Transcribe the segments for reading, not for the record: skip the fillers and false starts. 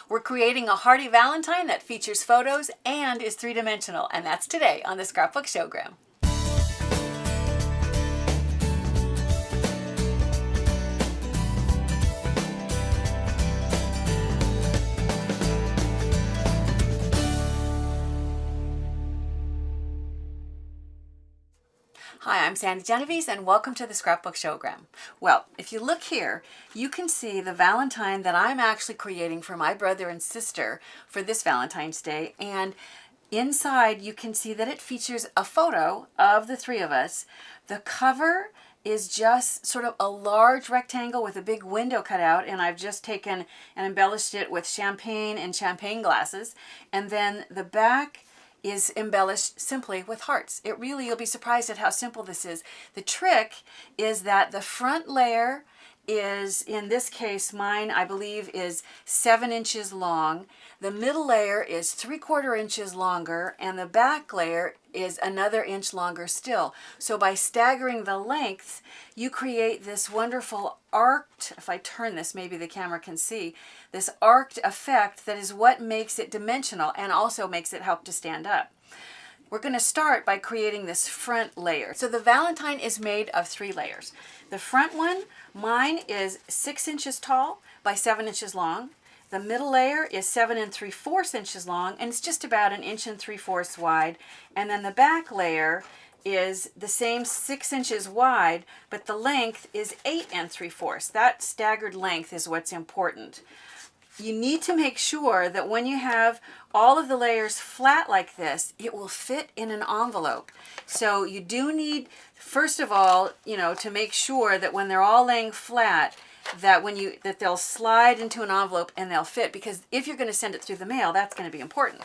We're creating a hearty Valentine that features photos and is three-dimensional, and that's today on the Scrapbook Showgram. Hi, I'm Sandi Genovese and welcome to the Scrapbook Showgram. Well, if you look here, you can see the Valentine that I'm actually creating for my brother and sister for this Valentine's Day, and inside you can see that it features a photo of the three of us. The cover is just sort of a large rectangle with a big window cut out, and I've just taken and embellished it with champagne and champagne glasses, and then the back is embellished simply with hearts. You'll be surprised at how simple this is. The trick is that the front layer is, in this case, mine, I believe, is 7 inches long. The middle layer is 3/4 inches longer, and the back layer is another inch longer still. So by staggering the lengths, you create this wonderful arced, if I turn this, maybe the camera can see, this arced effect that is what makes it dimensional and also makes it help to stand up. We're going to start by creating this front layer. So the Valentine is made of 3 layers. The front one, mine is 6 inches tall by 7 inches long. The middle layer is 7 3/4 inches long, and it's just about 1 3/4 inches wide. And then the back layer is the same 6 inches wide, but the length is 8 3/4. That staggered length is what's important. You need to make sure that when you have all of the layers flat like this, it will fit in an envelope. So you do need, first of all, to make sure that when they're all laying flat, that they'll slide into an envelope and they'll fit, because if you're going to send it through the mail, that's going to be important.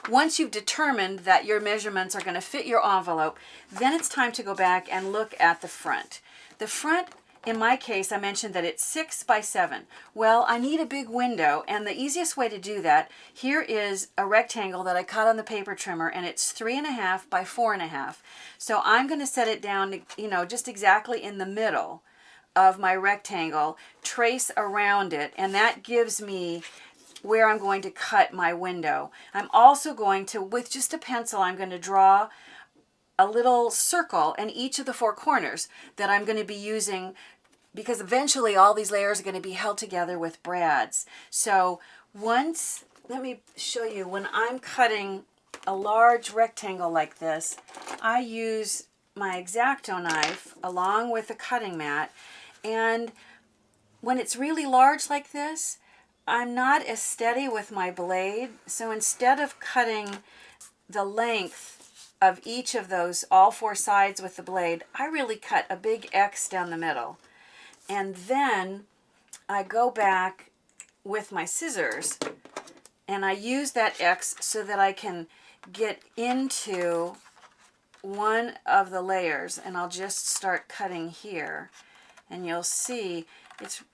Once you've determined that your measurements are going to fit your envelope, then it's time to go back and look at the front. The front, in my case, I mentioned that it's 6 by 7. Well, I need a big window, and the easiest way to do that, here is a rectangle that I cut on the paper trimmer, and it's 3.5 by 4.5. So I'm going to set it down, just exactly in the middle of my rectangle, trace around it, and that gives me where I'm going to cut my window. I'm also going to, with just a pencil, I'm going to draw a little circle in each of the 4 corners that I'm going to be using, because eventually all these layers are going to be held together with brads. So let me show you, when I'm cutting a large rectangle like this, I use my X-Acto knife along with a cutting mat, and when it's really large like this, I'm not as steady with my blade, so instead of cutting the length of each of those, all 4 sides with the blade, I really cut a big X down the middle. And then I go back with my scissors and I use that X so that I can get into one of the layers, and I'll just start cutting here. And you'll see,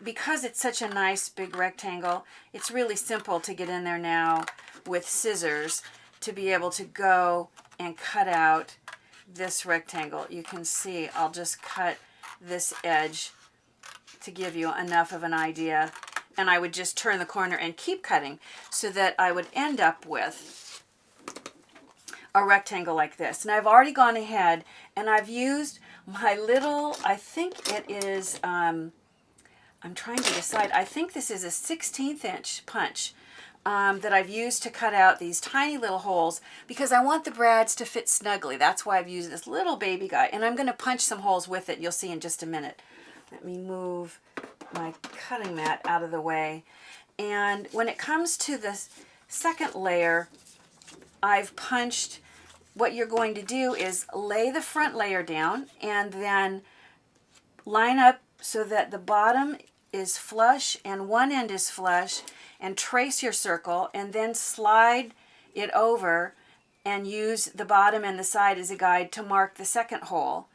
because it's such a nice big rectangle, it's really simple to get in there now with scissors to be able to go and cut out this rectangle. You can see I'll just cut this edge to give you enough of an idea, and I would just turn the corner and keep cutting so that I would end up with a rectangle like this. And I've already gone ahead and I've used my little, I think it is, I'm trying to decide, I think this is a 1/16 inch punch that I've used to cut out these tiny little holes, because I want the brads to fit snugly. That's why I've used this little baby guy, and I'm going to punch some holes with it. You'll see in just a minute. Let me move my cutting mat out of the way. And when it comes to the second layer, I've punched. What you're going to do is lay the front layer down and then line up so that the bottom is flush and one end is flush, and trace your circle, and then slide it over and use the bottom and the side as a guide to mark the second hole,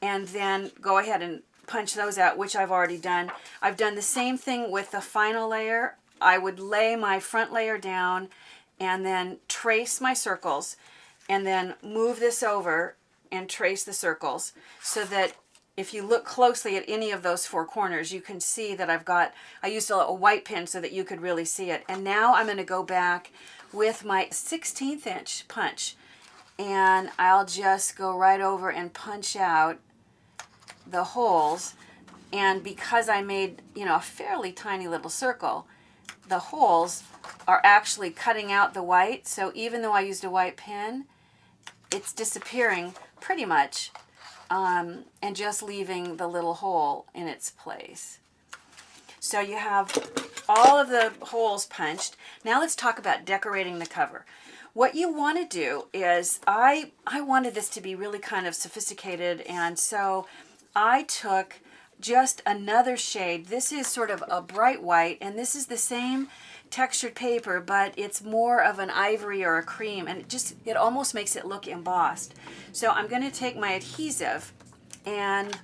and then go ahead and punch those out, which I've already done. I've done the same thing with the final layer. I would lay my front layer down and then trace my circles, and then move this over and trace the circles so that if you look closely at any of those four corners, you can see that I used a white pen so that you could really see it. And now I'm going to go back with my 1/16 inch punch, and I'll just go right over and punch out the holes. And because I made, a fairly tiny little circle, the holes are actually cutting out the white. So even though I used a white pen, it's disappearing pretty much, and just leaving the little hole in its place. So you have all of the holes punched. Now let's talk about decorating the cover. What you want to do is, I wanted this to be really kind of sophisticated, and so I took just another shade. This is sort of a bright white, and this is the same textured paper, but it's more of an ivory or a cream, and it almost makes it look embossed. So I'm going to take my adhesive, and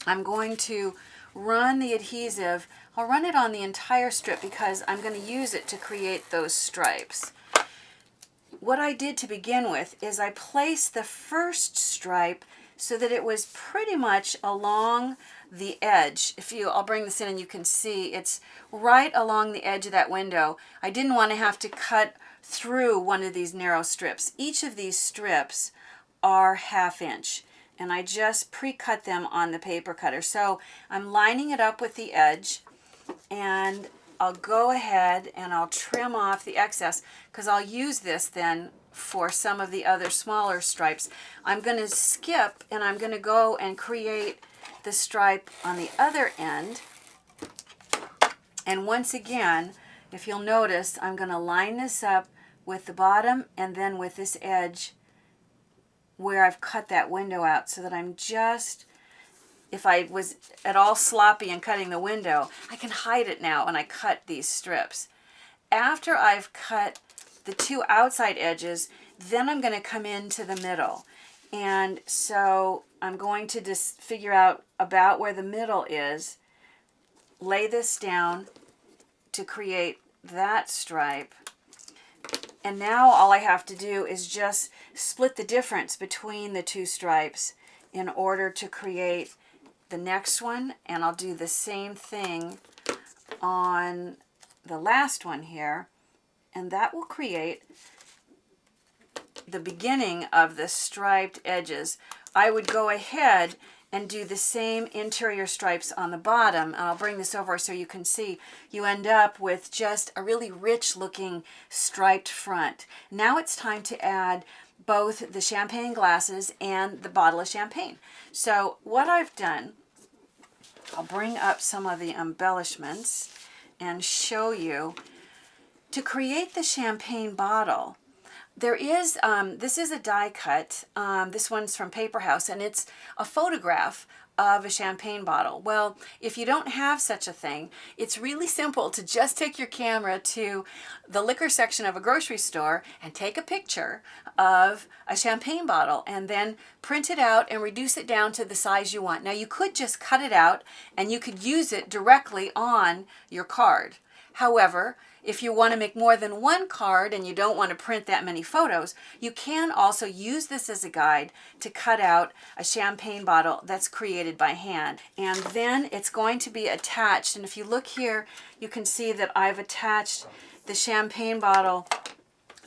I'm going to run the adhesive. I'll run it on the entire strip because I'm going to use it to create those stripes. What I did to begin with is I placed the first stripe so that it was pretty much along the edge. I'll bring this in and you can see it's right along the edge of that window. I didn't want to have to cut through one of these narrow strips. Each of these strips are 1/2 inch, and I just pre-cut them on the paper cutter. So I'm lining it up with the edge, and I'll go ahead and I'll trim off the excess because I'll use this then for some of the other smaller stripes. I'm going to skip, and I'm going to go and create the stripe on the other end. And once again, if you'll notice, I'm going to line this up with the bottom and then with this edge where I've cut that window out, so that I'm just, if I was at all sloppy in cutting the window, I can hide it now when I cut these strips. After I've cut the two outside edges, then I'm going to come into the middle. And so I'm going to just figure out about where the middle is, lay this down to create that stripe. And now all I have to do is just split the difference between the two stripes in order to create the next one. And I'll do the same thing on the last one here. And that will create the beginning of the striped edges. I would go ahead and do the same interior stripes on the bottom. And I'll bring this over so you can see. You end up with just a really rich looking striped front. Now it's time to add both the champagne glasses and the bottle of champagne. So what I've done, I'll bring up some of the embellishments and show you. To create the champagne bottle, there is, this is a die cut. This one's from Paper House, and it's a photograph of a champagne bottle. Well, if you don't have such a thing, it's really simple to just take your camera to the liquor section of a grocery store and take a picture of a champagne bottle and then print it out and reduce it down to the size you want. Now, you could just cut it out and you could use it directly on your card. However, if you want to make more than one card and you don't want to print that many photos, you can also use this as a guide to cut out a champagne bottle that's created by hand. And then it's going to be attached. And if you look here, you can see that I've attached the champagne bottle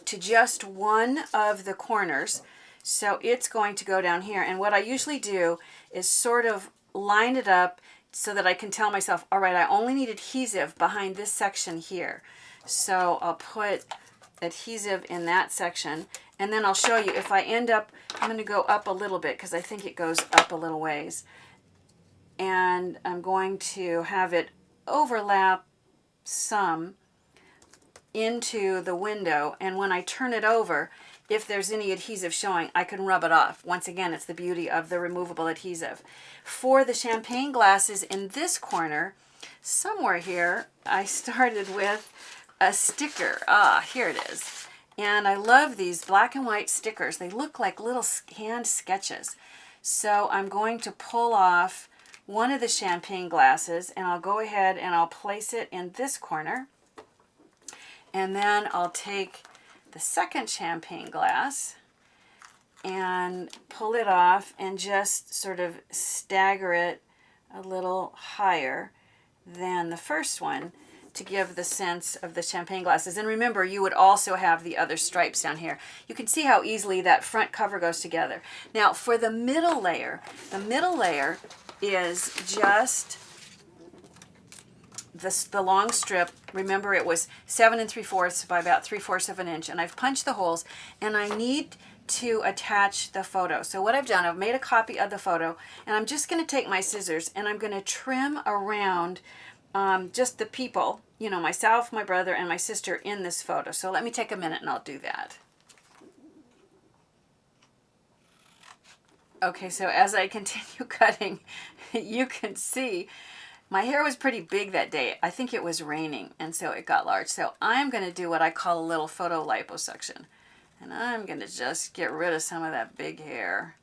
to just one of the corners. So it's going to go down here. And what I usually do is sort of line it up so that I can tell myself, all right, I only need adhesive behind this section here. So I'll put adhesive in that section, and then I'll show you if I end up, I'm going to go up a little bit because I think it goes up a little ways. And I'm going to have it overlap some into the window, and when I turn it over, if there's any adhesive showing, I can rub it off. Once again, it's the beauty of the removable adhesive. For the champagne glasses in this corner, somewhere here, I started with a sticker. Here it is. And I love these black and white stickers. They look like little hand sketches. So I'm going to pull off one of the champagne glasses, and I'll go ahead and I'll place it in this corner. And then I'll take the second champagne glass, and pull it off and just sort of stagger it a little higher than the first one to give the sense of the champagne glasses. And remember, you would also have the other stripes down here. You can see how easily that front cover goes together. Now for the middle layer is just the long strip. Remember, it was 7 3/4 by about 3/4 of an inch, and I've punched the holes, and I need to attach the photo. So what I've done, I've made a copy of the photo, and I'm just going to take my scissors and I'm going to trim around just the people, you know, myself, my brother, and my sister in this photo. So let me take a minute and I'll do that. Okay, so as I continue cutting, you can see my hair was pretty big that day. I think it was raining, and so it got large. So I'm going to do what I call a little photo liposuction. And I'm going to just get rid of some of that big hair.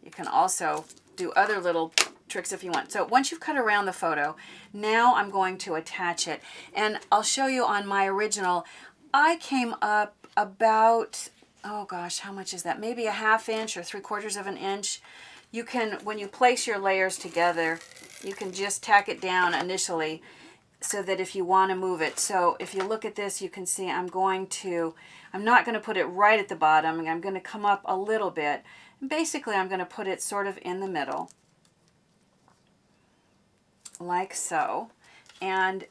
You can also do other little tricks if you want. So once you've cut around the photo, now I'm going to attach it. And I'll show you on my original, I came up about, oh gosh, how much is that? Maybe a 1/2 inch or 3/4 of an inch. You can, when you place your layers together, you can just tack it down initially so that if you want to move it. So if you look at this, you can see I'm not going to put it right at the bottom. I'm going to come up a little bit. And basically, I'm going to put it sort of in the middle, like so. And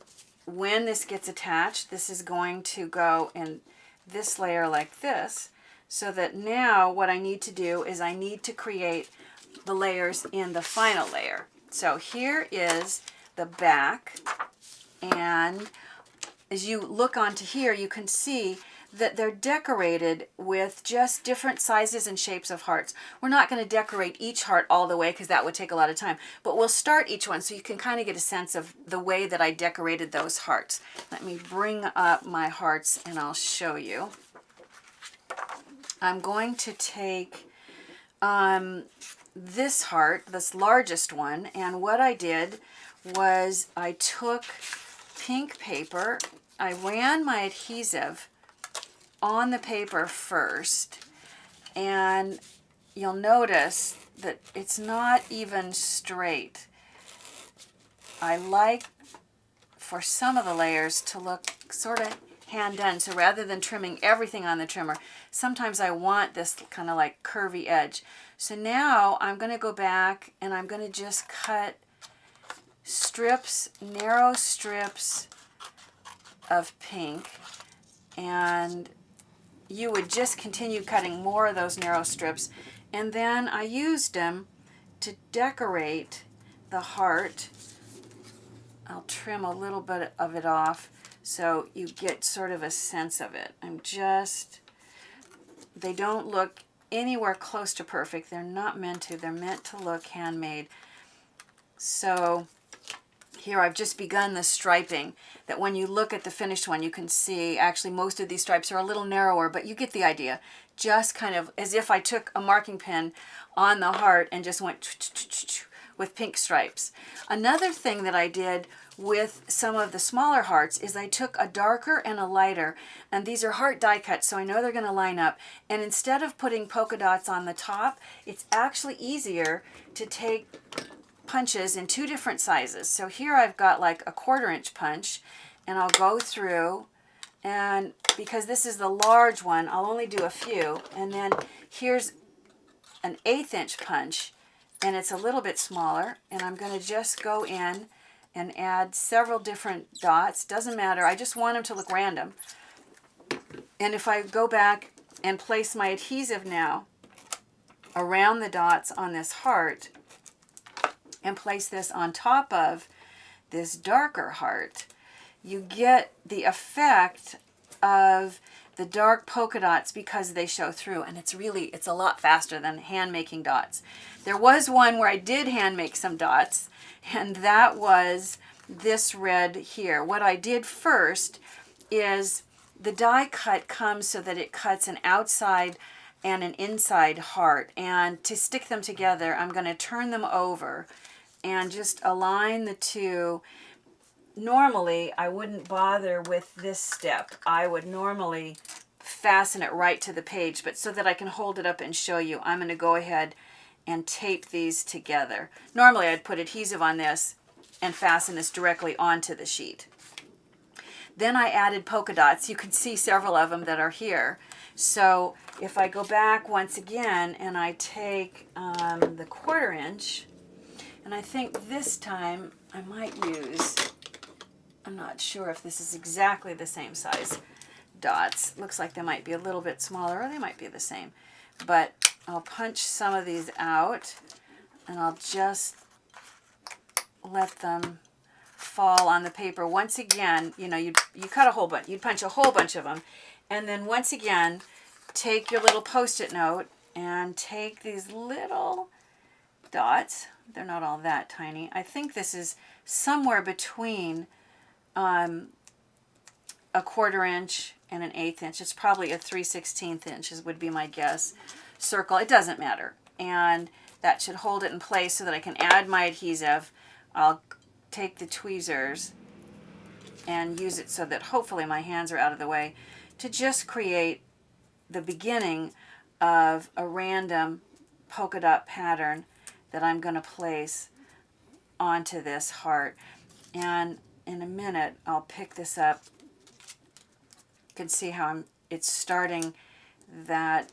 when this gets attached, this is going to go in this layer like this, so that now what I need to do is I need to create the layers in the final layer. So here is the back, and as you look onto here, you can see that they're decorated with just different sizes and shapes of hearts. We're not going to decorate each heart all the way because that would take a lot of time, but we'll start each one so you can kind of get a sense of the way that I decorated those hearts. Let me bring up my hearts and I'll show you. I'm going to take this heart, this largest one, and what I did was I took pink paper, I ran my adhesive on the paper first, and you'll notice that it's not even straight. I like for some of the layers to look sort of hand done, so rather than trimming everything on the trimmer, sometimes I want this kind of like curvy edge. So now I'm going to go back and I'm going to just cut strips, narrow strips of pink, and you would just continue cutting more of those narrow strips, and then I used them to decorate the heart. I'll trim a little bit of it off so you get sort of a sense of it. They don't look anywhere close to perfect. They're not meant to. They're meant to look handmade. So here I've just begun the striping, that when you look at the finished one, you can see actually most of these stripes are a little narrower, but you get the idea. Just kind of as if I took a marking pen on the heart and just went with pink stripes. Another thing that I did with some of the smaller hearts is I took a darker and a lighter, and these are heart die cuts, so I know they're going to line up, and instead of putting polka dots on the top, it's actually easier to take punches in 2 different sizes. So here I've got like a 1/4 inch punch, and I'll go through, and because this is the large one, I'll only do a few, and then here's an 1/8 inch punch, and it's a little bit smaller, and I'm going to just go in and add several different dots. Doesn't matter, I just want them to look random. And if I go back and place my adhesive now around the dots on this heart and place this on top of this darker heart, you get the effect of the dark polka dots because they show through, and it's a lot faster than hand making dots. There was one where I did hand make some dots, and that was this red here. What I did first is the die cut comes so that it cuts an outside and an inside heart, and to stick them together I'm going to turn them over and just align the two. Normally I wouldn't bother with this step. I would normally fasten it right to the page, but so that I can hold it up and show you, I'm going to go ahead and tape these together. Normally I'd put adhesive on this and fasten this directly onto the sheet. Then I added polka dots. You can see several of them that are here. So if I go back once again and I take the 1/4 inch, and I think this time I might use, I'm not sure if this is exactly the same size dots. Looks like they might be a little bit smaller, or they might be the same. But I'll punch some of these out, and I'll just let them fall on the paper. Once again, you know, you cut a whole bunch, you'd punch a whole bunch of them, and then once again, take your little Post-it note and take these little dots. They're not all that tiny. I think this is somewhere between a 1/4 inch and an 1/8 inch. It's probably a 3/16 inches would be my guess. Circle, it doesn't matter. And that should hold it in place so that I can add my adhesive. I'll take the tweezers and use it so that hopefully my hands are out of the way to just create the beginning of a random polka dot pattern that I'm going to place onto this heart. And in a minute I'll pick this up. You can see how it's starting that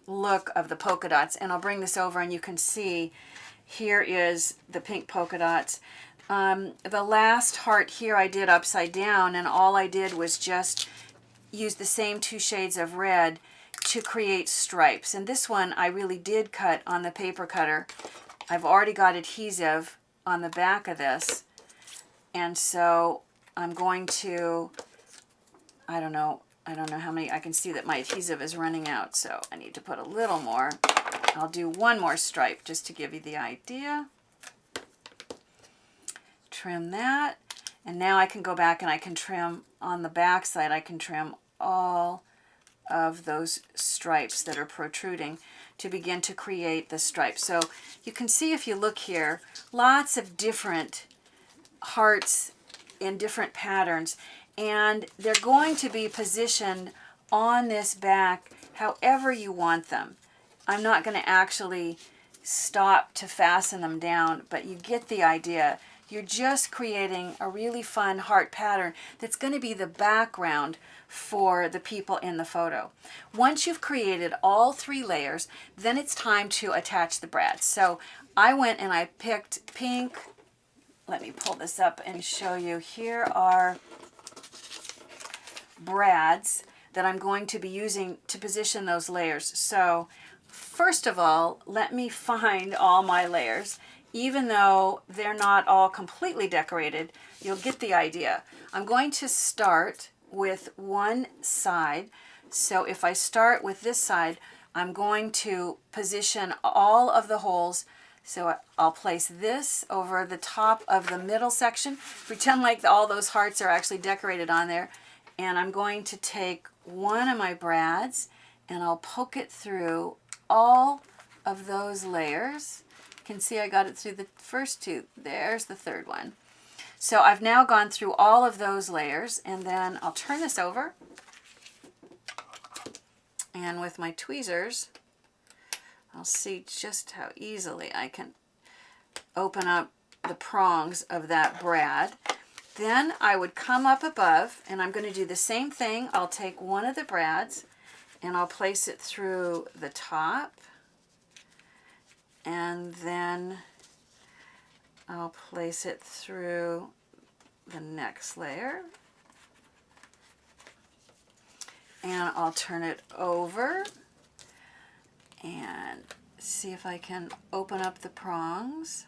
look of the polka dots, and I'll bring this over and you can see here is the pink polka dots. The last heart here I did upside down, and all I did was just use the same 2 shades of red to create stripes. And this one I really did cut on the paper cutter. I've already got adhesive on the back of this, and so I'm going to, I don't know how many, I can see that my adhesive is running out, so I need to put a little more. I'll do one more stripe just to give you the idea. Trim that, and now I can go back and I can trim on the back side. I can trim all of those stripes that are protruding to begin to create the stripes. So you can see, if you look here, lots of different hearts in different patterns, and they're going to be positioned on this back however you want them. I'm not going to actually stop to fasten them down, but you get the idea. You're just creating a really fun heart pattern that's going to be the background for the people in the photo. Once you've created all 3 layers, then it's time to attach the brads. So I went and I picked pink. Let me pull this up and show you. Here are brads that I'm going to be using to position those layers. So first of all, let me find all my layers. Even though they're not all completely decorated, you'll get the idea. I'm going to start with one side. So if I start with this side, I'm going to position all of the holes. So I'll place this over the top of the middle section. Pretend like all those hearts are actually decorated on there. And I'm going to take one of my brads and I'll poke it through all of those layers. You can see I got it through the first 2. There's the 3rd one. So I've now gone through all of those layers, and then I'll turn this over. And with my tweezers, I'll see just how easily I can open up the prongs of that brad. Then I would come up above, and I'm going to do the same thing. I'll take one of the brads, and I'll place it through the top. And then I'll place it through the next layer. And I'll turn it over and see if I can open up the prongs.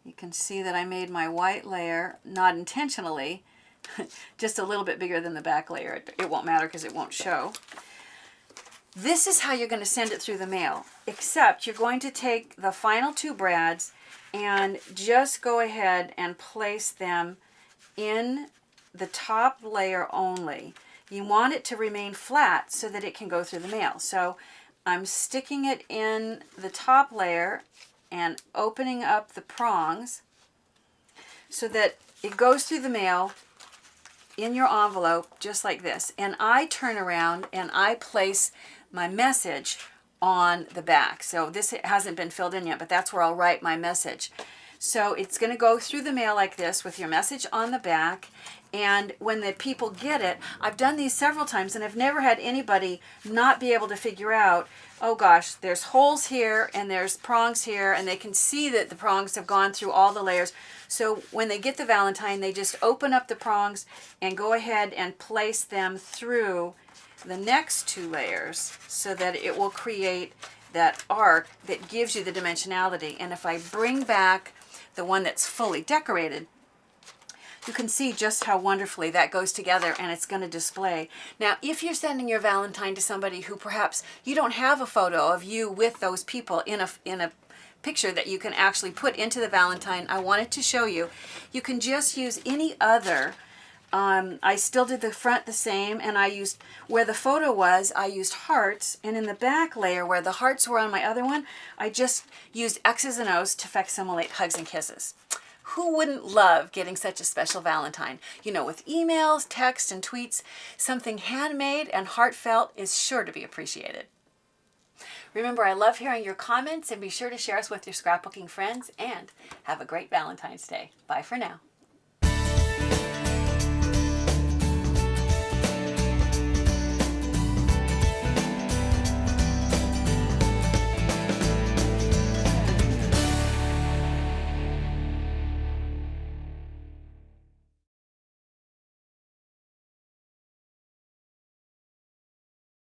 You can see that I made my white layer, not intentionally, just a little bit bigger than the back layer. It won't matter because it won't show. This is how you're going to send it through the mail, except you're going to take the final 2 brads and just go ahead and place them in the top layer only. You want it to remain flat so that it can go through the mail. So I'm sticking it in the top layer and opening up the prongs so that it goes through the mail in your envelope just like this. And I turn around and I place my message on the back. So this hasn't been filled in yet, but that's where I'll write my message. So it's going to go through the mail like this with your message on the back. And when the people get it, I've done these several times and I've never had anybody not be able to figure out, oh gosh, there's holes here and there's prongs here, and they can see that the prongs have gone through all the layers. So when they get the Valentine, they just open up the prongs and go ahead and place them through the next 2 layers so that it will create that arc that gives you the dimensionality. And if I bring back the one that's fully decorated, you can see just how wonderfully that goes together, and it's going to display. Now, if you're sending your Valentine to somebody who perhaps you don't have a photo of you with those people in a picture that you can actually put into the Valentine, I wanted to show you. You can just use any other. I still did the front the same, and I used, where the photo was, I used hearts, and in the back layer where the hearts were on my other one, I just used X's and O's to facsimilate hugs and kisses. Who wouldn't love getting such a special Valentine? You know, with emails, texts, and tweets, something handmade and heartfelt is sure to be appreciated. Remember, I love hearing your comments, and be sure to share us with your scrapbooking friends, and have a great Valentine's Day. Bye for now.